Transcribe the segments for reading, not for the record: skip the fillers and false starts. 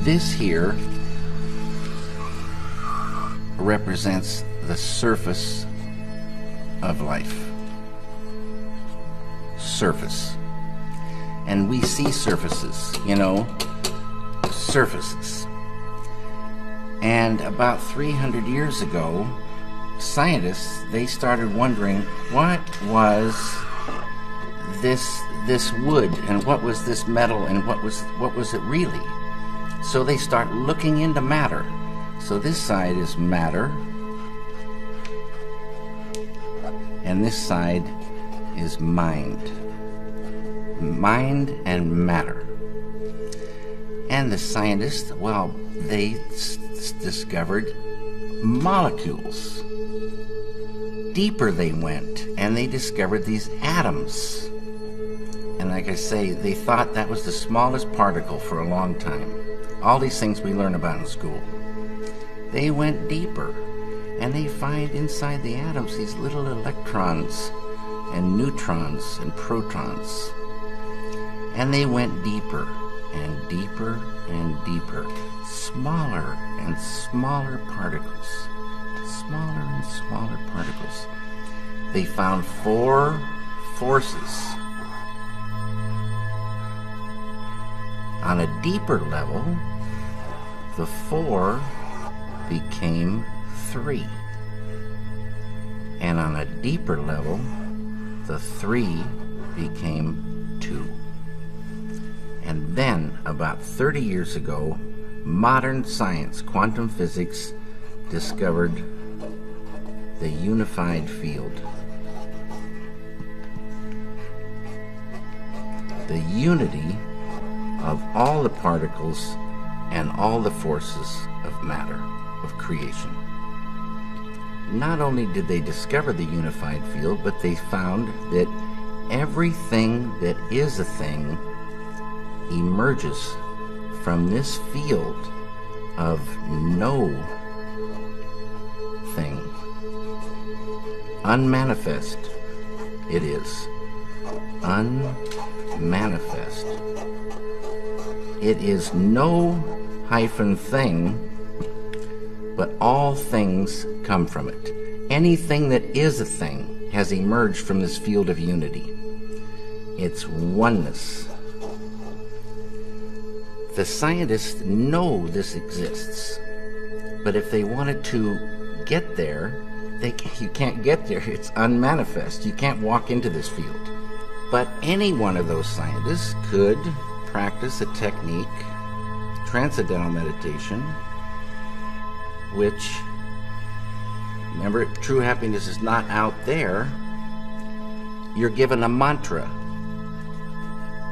This here represents the surface of life. Surface. And we see surfaces, surfaces. And about 300 years ago, scientists, they started wondering, what was this wood, and what was this metal, and what was it really? So they start looking into matter. So this side is matter, and this side is mind. Mind and matter. And the scientists, they discovered molecules. Deeper they went, and they discovered these atoms. And like I say, they thought that was the smallest particle for a long time. All these things we learn about in school. They went deeper, and they find inside the atoms these little electrons and neutrons and protons. And they went deeper and deeper and deeper, smaller and smaller particles, smaller and smaller particles. They found 4 forces. On a deeper level, the 4 became 3. And on a deeper level, the 3 became 2. And then, about 30 years ago, modern science, quantum physics, discovered the unified field. The unity of all the particles and all the forces of matter, of creation. Not only did they discover the unified field, but they found that everything that is a thing emerges from this field of no thing. Unmanifest it is. Unmanifest. It is no hyphen thing, but all things come from it. Anything that is a thing has emerged from this field of unity. It's oneness. The scientists know this exists, but if they wanted to get there, you can't get there. It's unmanifest. You can't walk into this field. But any one of those scientists could practice a technique, transcendental meditation, which, remember, true happiness is not out there. You're given a mantra.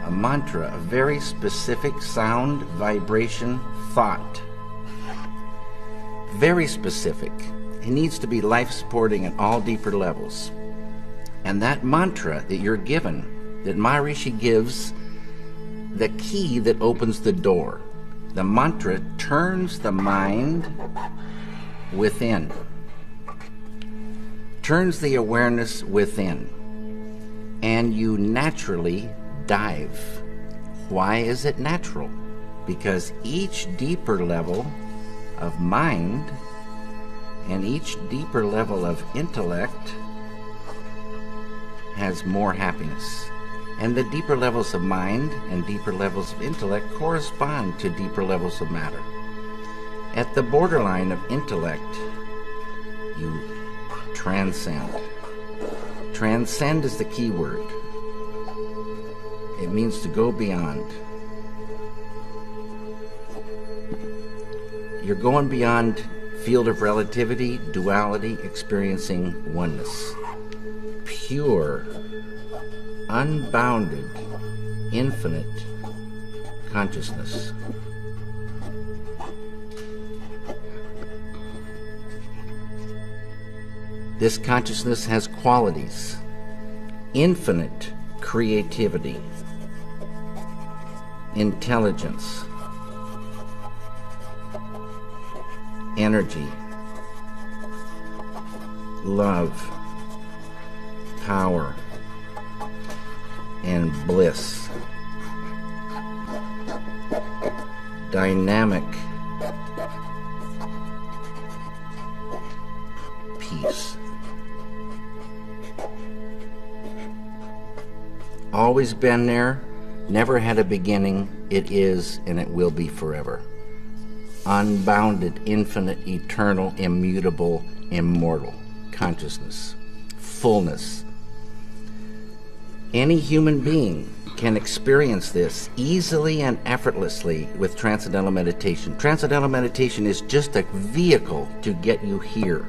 A mantra, a very specific sound, vibration, thought. Very specific. It needs to be life-supporting at all deeper levels. And that mantra that you're given, that Maharishi gives, the key that opens the door. The mantra turns the mind within. Turns the awareness within. And you naturally dive. Why is it natural? Because each deeper level of mind and each deeper level of intellect has more happiness. And the deeper levels of mind and deeper levels of intellect correspond to deeper levels of matter. At the borderline of intellect, you transcend. Transcend is the key word. It means to go beyond. You're going beyond field of relativity, duality, experiencing oneness. Pure, unbounded, infinite consciousness. This consciousness has qualities: infinite creativity, intelligence, energy, love, power, and bliss. dynamic peace. Always been there, never had a beginning, it is and it will be forever. Unbounded, infinite, eternal, immutable, immortal consciousness, fullness. Any human being can experience this easily and effortlessly with Transcendental Meditation. Transcendental Meditation is just a vehicle to get you here.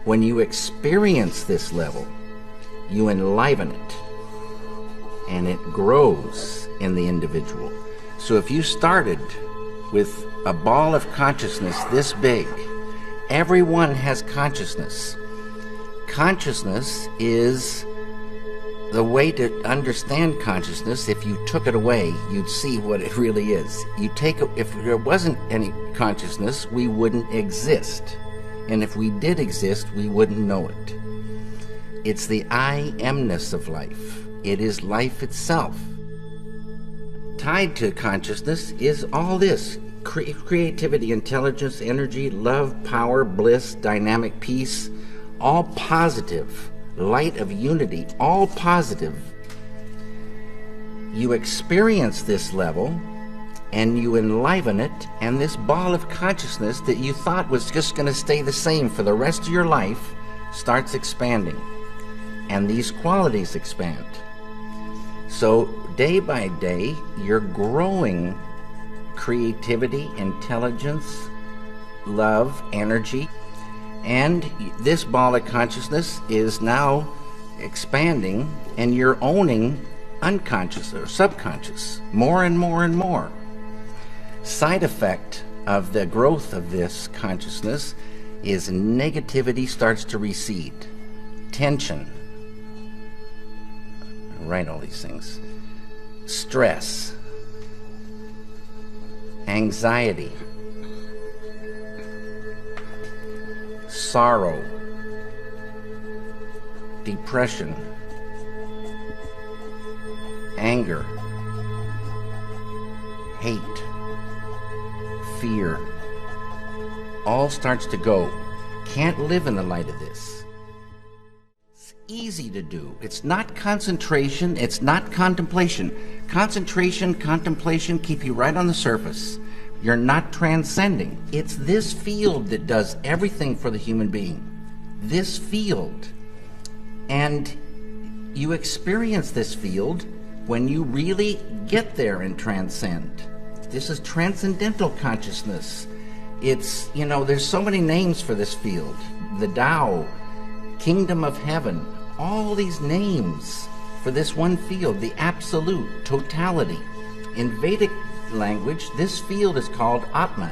When you experience this level, you enliven it, and it grows in the individual. So if you started with a ball of consciousness this big, everyone has consciousness. Consciousness is the way to understand consciousness. If you took it away, you'd see what it really is. If there wasn't any consciousness, we wouldn't exist. And if we did exist, we wouldn't know it. It's the I amness of life. It is life itself. Tied to consciousness is all this: creativity, intelligence, energy, love, power, bliss, dynamic peace, all positive. Light of unity, all positive. You experience this level and you enliven it, and this ball of consciousness that you thought was just going to stay the same for the rest of your life starts expanding, and these qualities expand. So day by day you're growing creativity, intelligence, love, energy. And this ball of consciousness is now expanding, and you're owning unconscious or subconscious more and more and more. Side effect of the growth of this consciousness is negativity starts to recede. Tension. I write all these things. Stress. Anxiety. Sorrow, depression, anger, hate, fear, all starts to go. Can't live in the light of this. It's easy to do. It's not concentration, it's not contemplation. Concentration, contemplation keep you right on the surface. You're not transcending. It's this field that does everything for the human being. This field. And you experience this field when you really get there and transcend. This is transcendental consciousness. It's, there's so many names for this field. The Tao, Kingdom of Heaven, all these names for this one field, the absolute, totality. In Vedic language, this field is called Atma.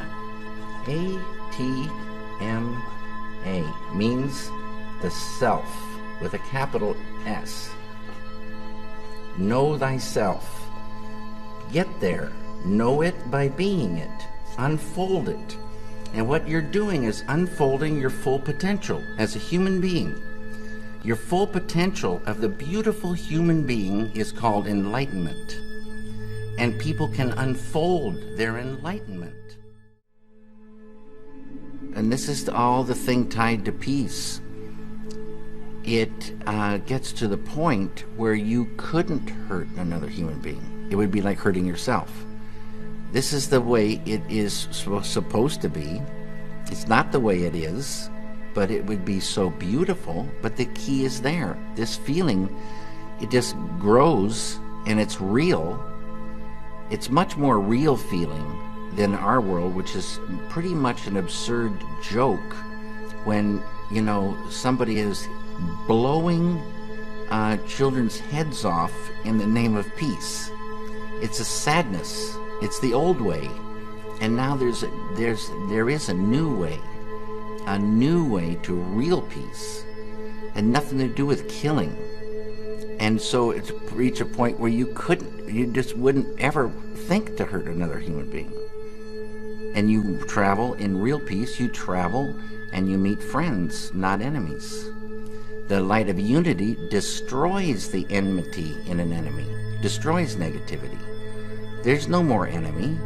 A-T-M-A means the self with a capital S. Know thyself. Get there. Know it by being it. Unfold it. And what you're doing is unfolding your full potential as a human being. Your full potential of the beautiful human being is called enlightenment. And people can unfold their enlightenment. And this is all the thing tied to peace. It gets to the point where you couldn't hurt another human being. It would be like hurting yourself. This is the way it is supposed to be. It's not the way it is, but it would be so beautiful. But the key is there. This feeling, it just grows, and it's real. It's much more real feeling than our world, which is pretty much an absurd joke when, somebody is blowing children's heads off in the name of peace. It's a sadness. It's the old way. And now there is a new way to real peace, and nothing to do with killing. And so it's reached a point where you just wouldn't ever think to hurt another human being. And you travel in real peace, you travel and you meet friends, not enemies. The light of unity destroys the enmity in an enemy, destroys negativity. There's no more enemy.